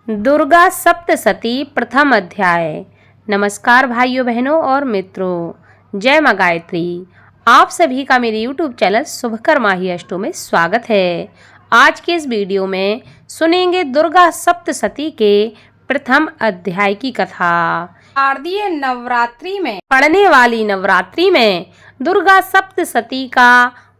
दुर्गा सप्तशती प्रथम अध्याय। नमस्कार भाइयों बहनों और मित्रों, जय माँ गायत्री। आप सभी का मेरे YouTube चैनल शुभकर माही अष्टों में स्वागत है। आज के इस वीडियो में सुनेंगे दुर्गा सप्तशती के प्रथम अध्याय की कथा। शारदीय नवरात्रि में पड़ने वाली नवरात्रि में दुर्गा सप्तशती का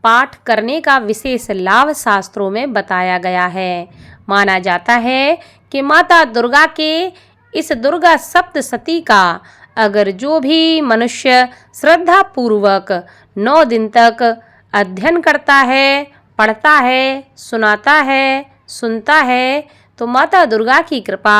पाठ करने का विशेष लाभ शास्त्रों में बताया गया है। माना जाता है कि माता दुर्गा के इस दुर्गा सप्तशती का अगर जो भी मनुष्य श्रद्धा पूर्वक 9 दिन तक अध्ययन करता है, पढ़ता है, सुनाता है, सुनता है, तो माता दुर्गा की कृपा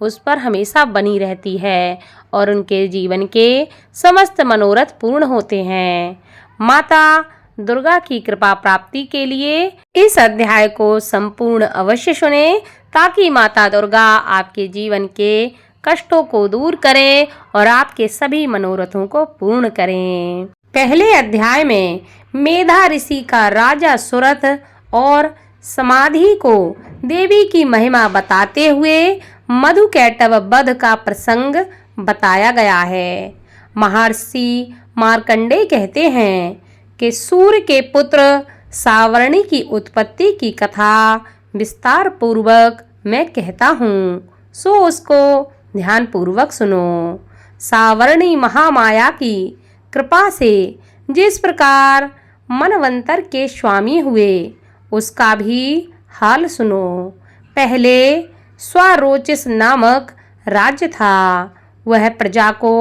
उस पर हमेशा बनी रहती है और उनके जीवन के समस्त मनोरथ पूर्ण होते हैं। माता दुर्गा की कृपा प्राप्ति के लिए इस अध्याय को संपूर्ण अवश्य सुने, ताकि माता दुर्गा आपके जीवन के कष्टों को दूर करें और आपके सभी मनोरथों को पूर्ण करें। पहले अध्याय में मेधा ऋषि का राजा सुरथ और समाधि को देवी की महिमा बताते हुए मधुकैटभ वध का प्रसंग बताया गया है। महर्षि मार्कंडेय कहते हैं कि सूर्य के पुत्र सावर्णी की उत्पत्ति की कथा विस्तार पूर्वक मैं कहता हूँ, सो उसको ध्यान पूर्वक सुनो। सावर्णी महामाया की कृपा से जिस प्रकार मनवंतर के स्वामी हुए, उसका भी हाल सुनो। पहले स्वारोचिस नामक राज्य था। वह प्रजा को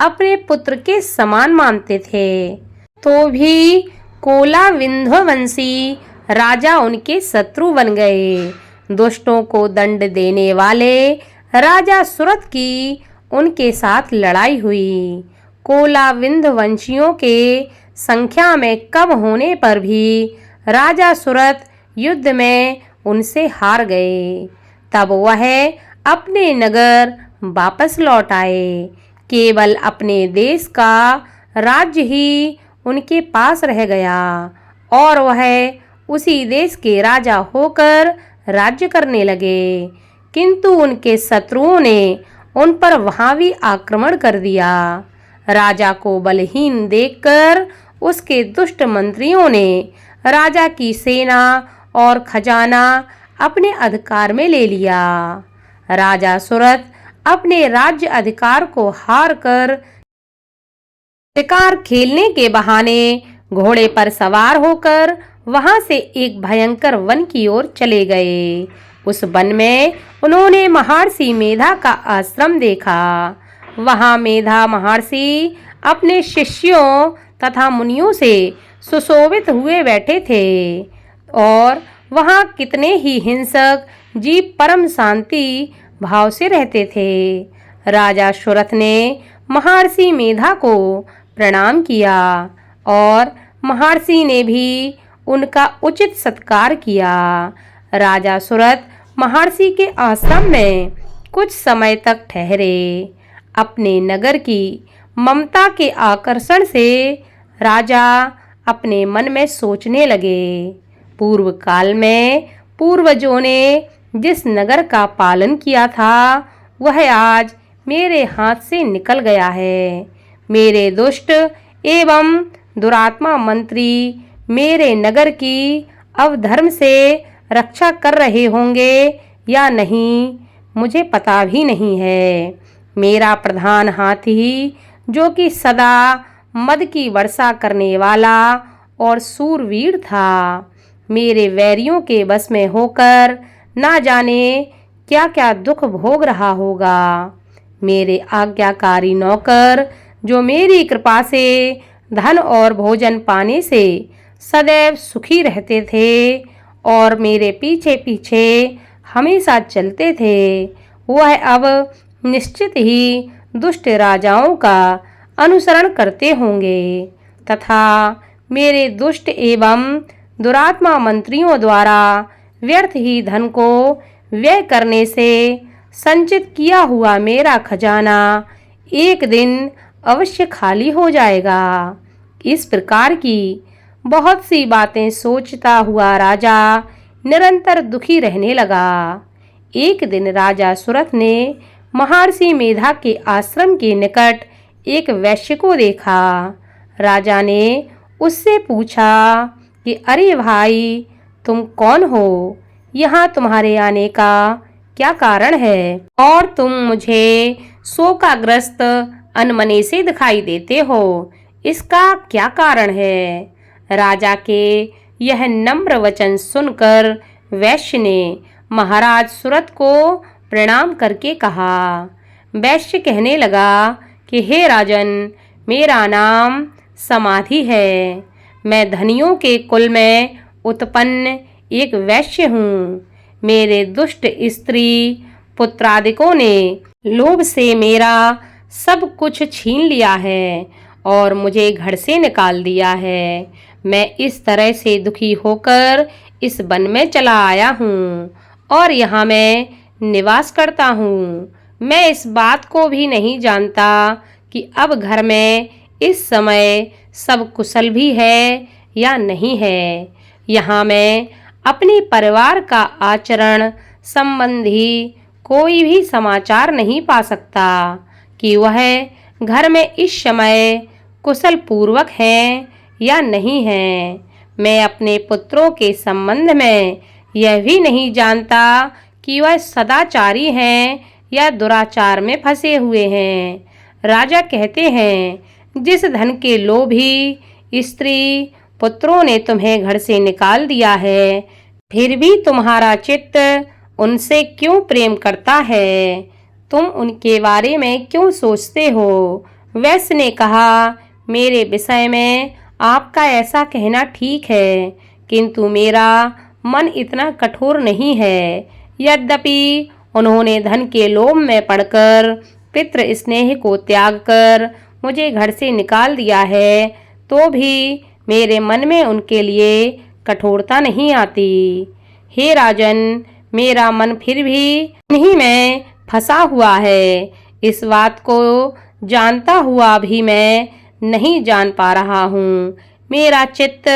अपने पुत्र के समान मानते थे, तो भी कोला विंध्यवंशी राजा उनके शत्रु बन गए। दुष्टों को दंड देने वाले राजा सुरथ की उनके साथ लड़ाई हुई। कोला विंध्यवंशियों के संख्या में कम होने पर भी राजा सुरथ युद्ध में उनसे हार गए। तब वह अपने नगर वापस लौट आए। केवल अपने देश का राज्य ही उनके पास रह गया और वह उसी देश के राजा होकर राज्य करने लगे। किंतु उनके शत्रुओं ने उन पर वहां भी आक्रमण कर दिया। राजा को बलहीन देखकर उसके दुष्ट मंत्रियों ने राजा की सेना और खजाना अपने अधिकार में ले लिया। राजा सुरथ अपने राज्य अधिकार को हार कर शिकार खेलने के बहाने घोड़े पर सवार होकर वहां से एक भयंकर वन की ओर चले गए। उस वन में उन्होंने महर्षि मेधा का आश्रम देखा। वहां मेधा महर्षि अपने शिष्यों तथा मुनियों से सुशोभित हुए बैठे थे और वहां कितने ही हिंसक जीव परम शांति भाव से रहते थे। राजा सुरथ ने महर्षि मेधा को प्रणाम किया और महर्षि ने भी उनका उचित सत्कार किया। राजा सुरथ महर्षि के आश्रम में कुछ समय तक ठहरे। अपने नगर की ममता के आकर्षण से राजा अपने मन में सोचने लगे, पूर्व काल में पूर्वजों ने जिस नगर का पालन किया था, वह आज मेरे हाथ से निकल गया है। मेरे दुष्ट एवं दुरात्मा मंत्री मेरे नगर की अवधर्म से रक्षा कर रहे होंगे या नहीं, मुझे पता भी नहीं है। मेरा प्रधान हाथी, जो कि सदा मद की वर्षा करने वाला और सूरवीर था, मेरे वैरियों के बस में होकर ना जाने क्या क्या दुख भोग रहा होगा। मेरे आज्ञाकारी नौकर, जो मेरी कृपा से धन और भोजन पाने से सदैव सुखी रहते थे और मेरे पीछे पीछे हमेशा चलते थे, वह अब निश्चित ही दुष्ट राजाओं का अनुसरण करते होंगे तथा मेरे दुष्ट एवं दुरात्मा मंत्रियों द्वारा व्यर्थ ही धन को व्यय करने से संचित किया हुआ मेरा खजाना एक दिन अवश्य खाली हो जाएगा। इस प्रकार की बहुत सी बातें सोचता हुआ राजा निरंतर दुखी रहने लगा। एक दिन राजा सुरथ ने महर्षि मेधा के आश्रम के निकट एक वैश्य को देखा। राजा ने उससे पूछा कि अरे भाई, तुम कौन हो? यहाँ तुम्हारे आने का क्या कारण है? और तुम मुझे शोकाग्रस्त अनमने से दिखाई देते हो, इसका क्या कारण है? राजा के यह नम्र वचन सुनकर वैश्य ने महाराज सुरथ को प्रणाम करके कहा। वैश्य कहने लगा कि हे राजन, मेरा नाम समाधि है। मैं धनियों के कुल में उत्पन्न एक वैश्य हूँ। मेरे दुष्ट स्त्री पुत्रादिकों ने लोभ से मेरा सब कुछ छीन लिया है और मुझे घर से निकाल दिया है। मैं इस तरह से दुखी होकर इस वन में चला आया हूँ और यहाँ मैं निवास करता हूँ। मैं इस बात को भी नहीं जानता कि अब घर में इस समय सब कुशल भी है या नहीं है। यहाँ मैं अपने परिवार का आचरण संबंधी कोई भी समाचार नहीं पा सकता कि वह घर में इस समय कुशल पूर्वक हैं या नहीं हैं। मैं अपने पुत्रों के संबंध में यह भी नहीं जानता कि वह सदाचारी हैं या दुराचार में फंसे हुए हैं। राजा कहते हैं, जिस धन के लोभी स्त्री पुत्रों ने तुम्हें घर से निकाल दिया है, फिर भी तुम्हारा चित्त उनसे क्यों प्रेम करता है? तुम उनके बारे में क्यों सोचते हो? वैश्य ने कहा, मेरे विषय में आपका ऐसा कहना ठीक है, किंतु मेरा मन इतना कठोर नहीं है। यद्यपि उन्होंने धन के लोभ में पड़कर पितृ स्नेह को त्याग कर मुझे घर से निकाल दिया है, तो भी मेरे मन में उनके लिए कठोरता नहीं आती। हे राजन, मेरा मन फिर भी इन्हीं में फंसा हुआ है। इस बात को जानता हुआ भी मैं नहीं जान पा रहा हूँ। मेरा चित्त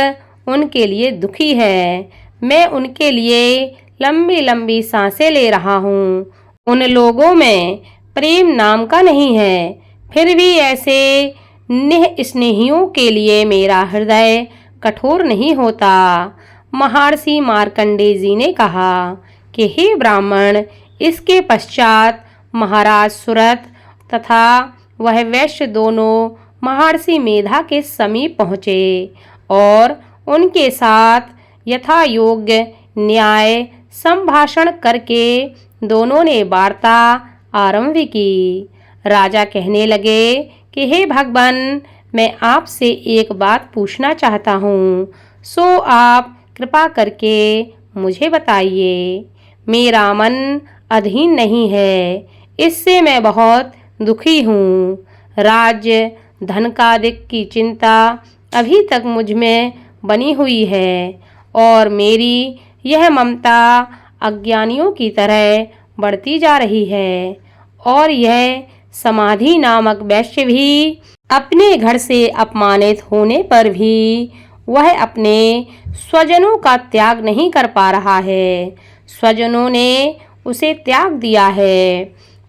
उनके लिए दुखी है। मैं उनके लिए लंबी लंबी सांसें ले रहा हूँ। उन लोगों में प्रेम नाम का नहीं है, फिर भी ऐसे निःस्नेहियों के लिए मेरा हृदय कठोर नहीं होता। महर्षि मार्कंडेय जी ने कहा कि हे ब्राह्मण, इसके पश्चात महाराज सुरथ तथा वह वैश्य दोनों महर्षि मेधा के समीप पहुँचे और उनके साथ यथा योग्य न्याय संभाषण करके दोनों ने वार्ता आरंभ की। राजा कहने लगे कि हे भगवान, मैं आपसे एक बात पूछना चाहता हूँ, सो आप कृपा करके मुझे बताइए। मेरा मन अधीन नहीं है, इससे मैं बहुत दुखी हूँ। राज्य धनकादिक की चिंता अभी तक मुझ में बनी हुई है और मेरी यह ममता अज्ञानियों की तरह बढ़ती जा रही है। और यह समाधि नामक वैश्य भी अपने घर से अपमानित होने पर भी वह अपने स्वजनों का त्याग नहीं कर पा रहा है। स्वजनों ने उसे त्याग दिया है,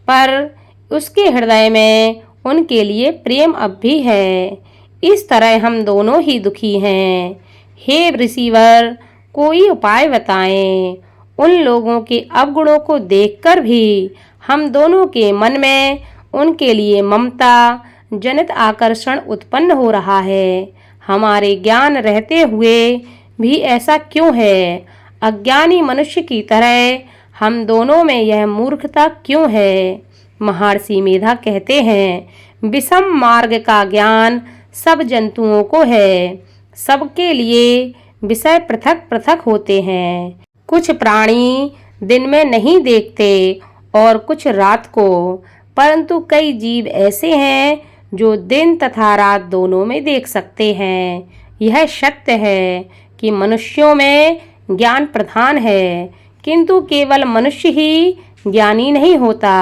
पर उसके हृदय में उनके लिए प्रेम अब भी है। इस तरह हम दोनों ही दुखी हैं। हे ऋषिवर, कोई उपाय बताएं। उन लोगों के अवगुणों को देखकर भी हम दोनों के मन में उनके लिए ममता जनित आकर्षण उत्पन्न हो रहा है। हमारे ज्ञान रहते हुए भी ऐसा क्यों है? अज्ञानी मनुष्य की तरह हम दोनों में यह मूर्खता क्यों है? महर्षि मेधा कहते हैं, विषम मार्ग का ज्ञान सब जंतुओं को है। सबके लिए विषय पृथक पृथक होते हैं। कुछ प्राणी दिन में नहीं देखते और कुछ रात को, परंतु कई जीव ऐसे हैं जो दिन तथा रात दोनों में देख सकते हैं। यह सत्य है कि मनुष्यों में ज्ञान प्रधान है, किंतु केवल मनुष्य ही ज्ञानी नहीं होता।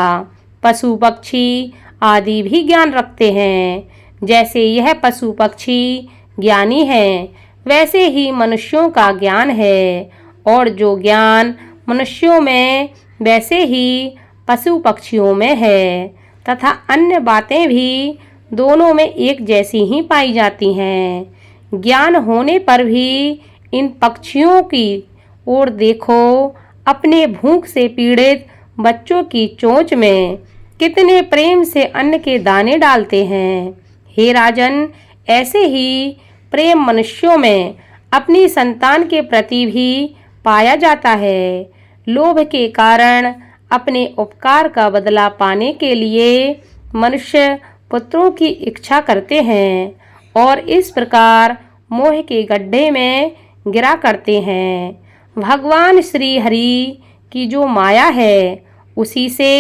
पशु पक्षी आदि भी ज्ञान रखते हैं। जैसे यह पशु पक्षी ज्ञानी हैं, वैसे ही मनुष्यों का ज्ञान है। और जो ज्ञान मनुष्यों में वैसे ही पशु पक्षियों में है तथा अन्य बातें भी दोनों में एक जैसी ही पाई जाती हैं। ज्ञान होने पर भी इन पक्षियों की ओर देखो, अपने भूख से पीड़ित बच्चों की चोंच में कितने प्रेम से अन्न के दाने डालते हैं। हे राजन, ऐसे ही प्रेम मनुष्यों में अपनी संतान के प्रति भी पाया जाता है। लोभ के कारण अपने उपकार का बदला पाने के लिए मनुष्य पुत्रों की इच्छा करते हैं और इस प्रकार मोह के गड्ढे में गिरा करते हैं। भगवान श्री हरि की जो माया है उसी से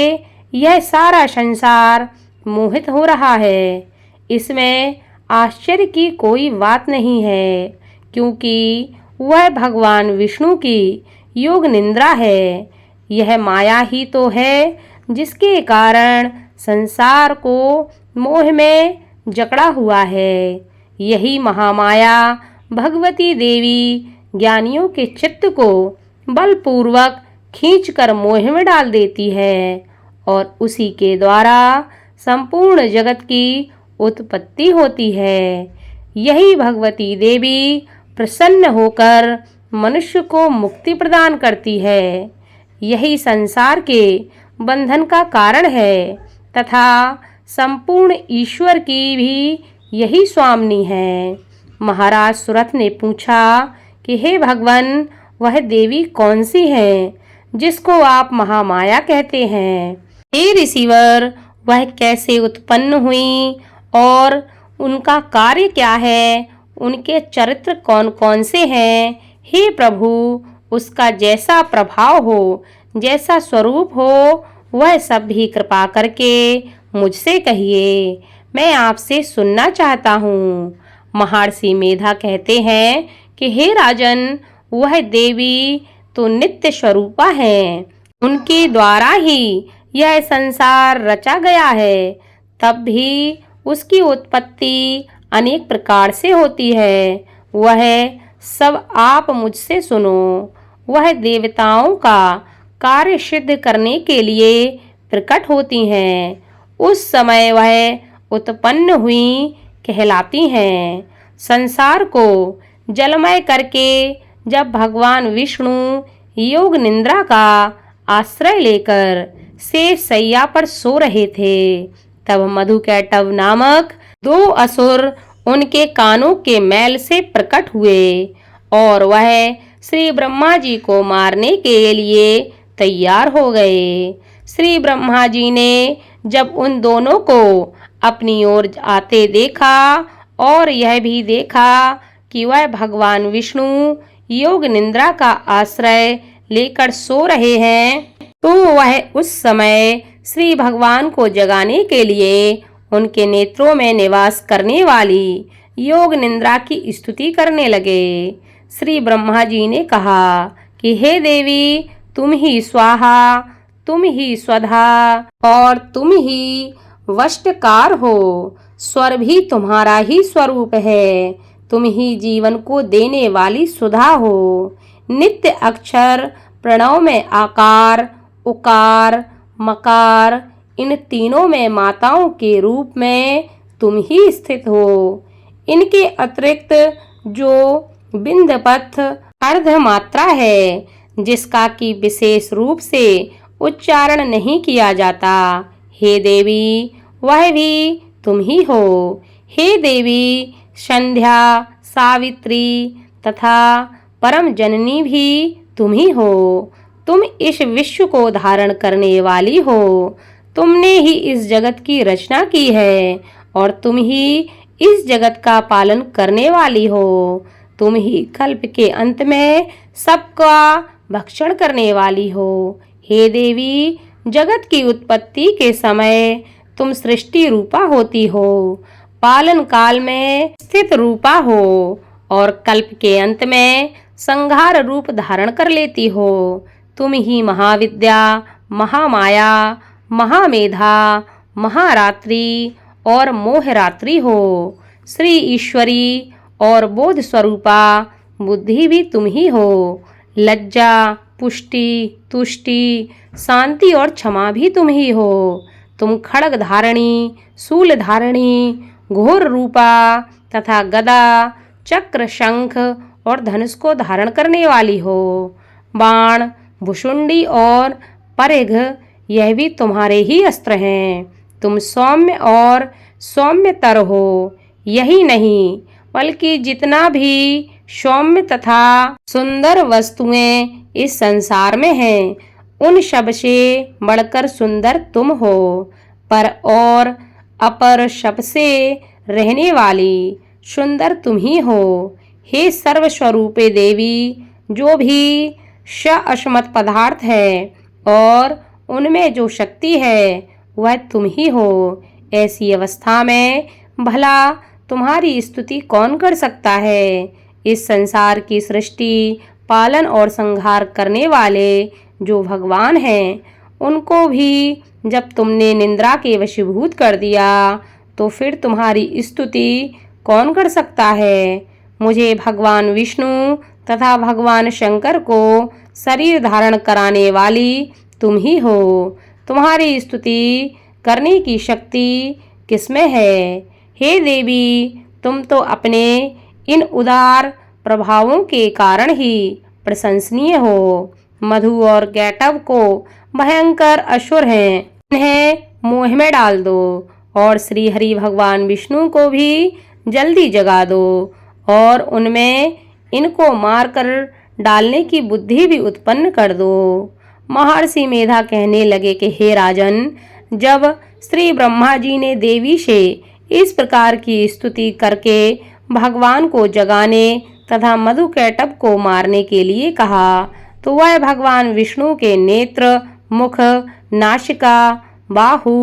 यह सारा संसार मोहित हो रहा है। इसमें आश्चर्य की कोई बात नहीं है, क्योंकि वह भगवान विष्णु की योग निंद्रा है। यह माया ही तो है जिसके कारण संसार को मोह में जकड़ा हुआ है। यही महामाया भगवती देवी ज्ञानियों के चित्त को बलपूर्वक खींचकर मोह में डाल देती है और उसी के द्वारा संपूर्ण जगत की उत्पत्ति होती है। यही भगवती देवी प्रसन्न होकर मनुष्य को मुक्ति प्रदान करती है। यही संसार के बंधन का कारण है तथा संपूर्ण ईश्वर की भी यही स्वामिनी है। महाराज सुरथ ने पूछा कि हे भगवान, वह देवी कौन सी है जिसको आप महामाया कहते हैं? हे ऋषिवर, वह कैसे उत्पन्न हुई और उनका कार्य क्या है? उनके चरित्र कौन कौन से हैं? हे प्रभु, उसका जैसा प्रभाव हो, जैसा स्वरूप हो, वह सब भी कृपा करके मुझसे कहिए, मैं आपसे सुनना चाहता हूँ। महर्षि मेधा कहते हैं कि हे राजन, वह देवी तो नित्य स्वरूपा है। उनके द्वारा ही यह संसार रचा गया है। तब भी उसकी उत्पत्ति अनेक प्रकार से होती है। वह सब आप मुझसे सुनो। वह देवताओं का कार्य सिद्ध करने के लिए प्रकट होती हैं। उस समय वह उत्पन्न हुई कहलाती हैं। संसार को जलमय करके जब भगवान विष्णु योग निंद्रा का आश्रय लेकर शेष शैया पर सो रहे थे, तब मधुकैटभ नामक 2 असुर उनके कानों के मैल से प्रकट हुए और वह श्री ब्रह्मा जी को मारने के लिए तैयार हो गए। श्री ब्रह्मा जी ने जब उन दोनों को अपनी ओर आते देखा और यह भी देखा कि वह भगवान विष्णु योग निंद्रा का आश्रय लेकर सो रहे हैं, तो वह उस समय श्री भगवान को जगाने के लिए उनके नेत्रों में निवास करने वाली योग निंद्रा की स्तुति करने लगे। श्री ब्रह्मा जी ने कहा कि हे देवी, तुम ही स्वाहा, तुम ही स्वधा और तुम ही वष्टकार हो। स्वर भी तुम्हारा ही स्वरूप है। तुम ही जीवन को देने वाली सुधा हो। नित्य अक्षर प्रणव में आकार, उकार, मकार, इन तीनों में माताओं के रूप में तुम ही स्थित हो। इनके अतिरिक्त जो बिंदपथ अर्ध मात्रा है, जिसका कि विशेष रूप से उच्चारण नहीं किया जाता, हे देवी, वह भी तुम ही हो। हे देवी, संध्या, सावित्री तथा परम जननी भी तुम ही हो। तुम इस विश्व को धारण करने वाली हो। तुमने ही इस जगत की रचना की है और तुम ही इस जगत का पालन करने वाली हो। तुम ही कल्प के अंत में सबका भक्षण करने वाली हो। हे देवी, जगत की उत्पत्ति के समय तुम सृष्टि रूपा होती हो, पालन काल में स्थित रूपा हो और कल्प के अंत में संहार रूप धारण कर लेती हो। तुम ही महाविद्या, महामाया, महामेधा, महारात्रि और मोहरात्रि हो। श्री ईश्वरी और बोध स्वरूपा बुद्धि भी तुम ही हो। लज्जा, पुष्टि, तुष्टि, शांति और क्षमा भी तुम ही हो। तुम खड्ग धारणी, शूल धारणी, घोर रूपा तथा गदा, चक्र, शंख और धनुष को धारण करने वाली हो। बाण, भुशुंडी और परिघ यह भी तुम्हारे ही अस्त्र हैं। तुम सौम्य और सौम्यतर हो। यही नहीं बल्कि जितना भी सौम्य तथा सुंदर वस्तुएं इस संसार में हैं, उन सब से बढ़कर सुंदर तुम हो। पर और अपर सबसे रहने वाली सुंदर तुम ही हो। हे सर्वस्वरूपे देवी, जो भी असमत पदार्थ है और उनमें जो शक्ति है वह तुम ही हो। ऐसी अवस्था में भला तुम्हारी स्तुति कौन कर सकता है। इस संसार की सृष्टि, पालन और संहार करने वाले जो भगवान हैं, उनको भी जब तुमने निंद्रा के वशीभूत कर दिया तो फिर तुम्हारी स्तुति कौन कर सकता है। मुझे भगवान विष्णु तथा भगवान शंकर को शरीर धारण कराने वाली तुम ही हो। तुम्हारी स्तुति करने की शक्ति किसमें है। हे देवी, तुम तो अपने इन उदार प्रभावों के कारण ही प्रशंसनीय हो। मधु और कैटव को भयंकर असुर हैं, इन्हें मोह में डाल दो और श्री हरि भगवान विष्णु को भी जल्दी जगा दो और उनमें इनको मारकर डालने की बुद्धि भी उत्पन्न कर दो। महर्षि मेधा कहने लगे कि हे राजन, जब श्री ब्रह्मा जी ने देवी से इस प्रकार की स्तुति करके भगवान को जगाने तथा मधु कैटभ को मारने के लिए कहा, तो वह भगवान विष्णु के नेत्र, मुख, नासिका, बाहु,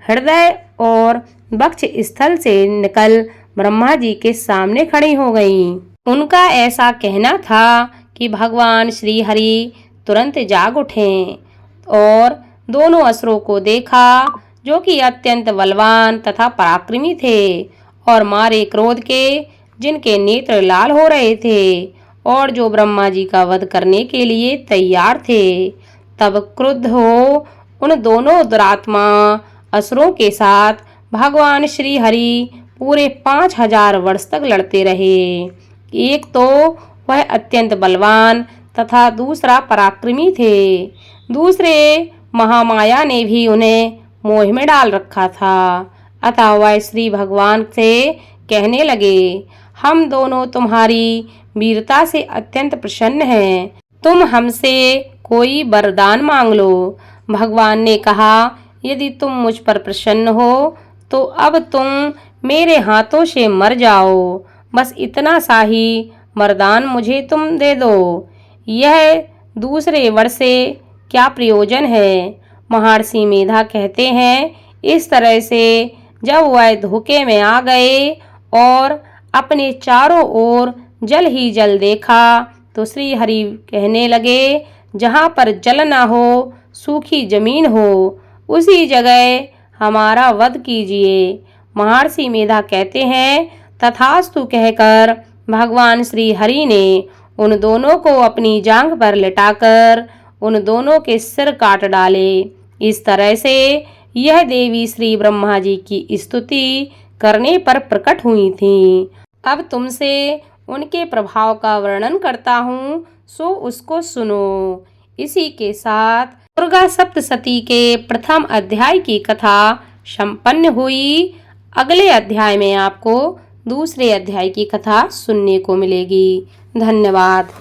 हृदय और वक्ष स्थल से निकल ब्रह्मा जी के सामने खड़ी हो गईं। उनका ऐसा कहना था कि भगवान श्री हरि तुरंत जाग उठे और दोनों असुरों को देखा, जो कि अत्यंत बलवान तथा पराक्रमी थे और मारे क्रोध के जिनके नेत्र लाल हो रहे थे और जो ब्रह्मा जी का वध करने के लिए तैयार थे। तब क्रुद्ध हो उन दोनों दुरात्मा असुरों के साथ भगवान श्री हरि पूरे 5000 वर्ष तक लड़ते रहे। एक तो वह अत्यंत बलवान तथा दूसरा पराक्रमी थे। दूसरे महामाया ने भी उन्हें मोह में डाल रखा था। अतः वह श्री भगवान से कहने लगे, हम दोनों तुम्हारी वीरता से अत्यंत प्रसन्न हैं। तुम हमसे कोई वरदान मांग लो। भगवान ने कहा, यदि तुम मुझ पर प्रसन्न हो तो अब तुम मेरे हाथों से मर जाओ। बस इतना सा ही वरदान मुझे तुम दे दो। यह दूसरे वर से क्या प्रयोजन है। महर्षि मेधा कहते हैं, इस तरह से जब वह धोखे में आ गए और अपने चारों ओर जल ही जल देखा, तो श्री हरि कहने लगे, जहाँ पर जल न हो, सूखी जमीन हो, उसी जगह हमारा वध कीजिए। महर्षि मेधा कहते हैं, तथास्तु कहकर भगवान श्री हरि ने उन दोनों को अपनी जांघ पर लिटाकर उन दोनों के सिर काट डाले। इस तरह से यह देवी श्री ब्रह्मा जी की स्तुति करने पर प्रकट हुई थीं। अब तुमसे उनके प्रभाव का वर्णन करता हूँ, सो उसको सुनो। इसी के साथ दुर्गा सप्तशती के प्रथम अध्याय की कथा संपन्न हुई। अगले अध्याय में आपको दूसरे अध्याय की कथा सुनने को मिलेगी। धन्यवाद।